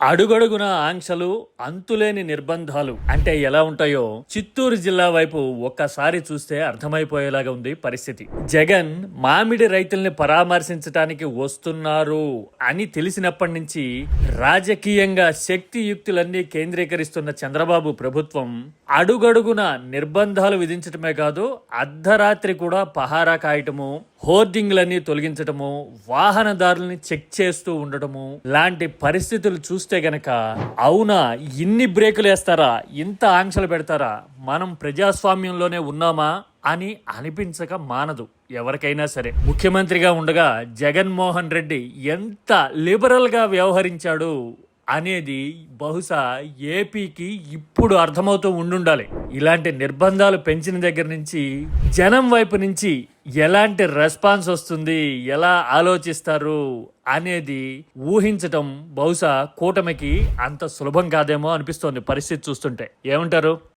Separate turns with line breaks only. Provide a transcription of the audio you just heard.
అడుగడుగున ఆంక్షలు, అంతులేని నిర్బంధాలు అంటే ఎలా ఉంటాయో చిత్తూరు జిల్లా వైపు ఒక్కసారి చూస్తే అర్థమైపోయేలాగా ఉంది పరిస్థితి. జగన్ మామిడి రైతుల్ని పరామర్శించడానికి వస్తున్నారు అని తెలిసినప్పటి నుంచి రాజకీయంగా శక్తియుక్తులన్నీ కేంద్రీకరిస్తున్న చంద్రబాబు ప్రభుత్వం అడుగడుగున నిర్బంధాలు విధించటమే కాదు, అర్ధరాత్రి కూడా పహారా కాయటము, హోర్డింగ్లన్నీ తొలగించటము, వాహనదారుల్ని చెక్ చేస్తూ ఉండటము లాంటి పరిస్థితులు చూస్తే గనక అవునా ఇన్ని బ్రేకులు వేస్తారా, ఇంత ఆంక్షలు పెడతారా, మనం ప్రజాస్వామ్యంలోనే ఉన్నామా అని అనిపించక మానదు ఎవరికైనా సరే. ముఖ్యమంత్రిగా ఉండగా జగన్మోహన్ రెడ్డి ఎంత లిబరల్ గా వ్యవహరించాడు అనేది బహుశా ఏపీకి ఇప్పుడు అర్థమవుతూ ఉండుండాలి. ఇలాంటి నిర్బంధాలు పెంచిన దగ్గర నుంచి జనం వైపు నుంచి ఎలాంటి రెస్పాన్స్ వస్తుంది, ఎలా ఆలోచిస్తారు అనేది ఊహించటం బహుశా కూటమికి అంత సులభం కాదేమో అనిపిస్తోంది పరిస్థితి చూస్తుంటే. ఏమంటారు?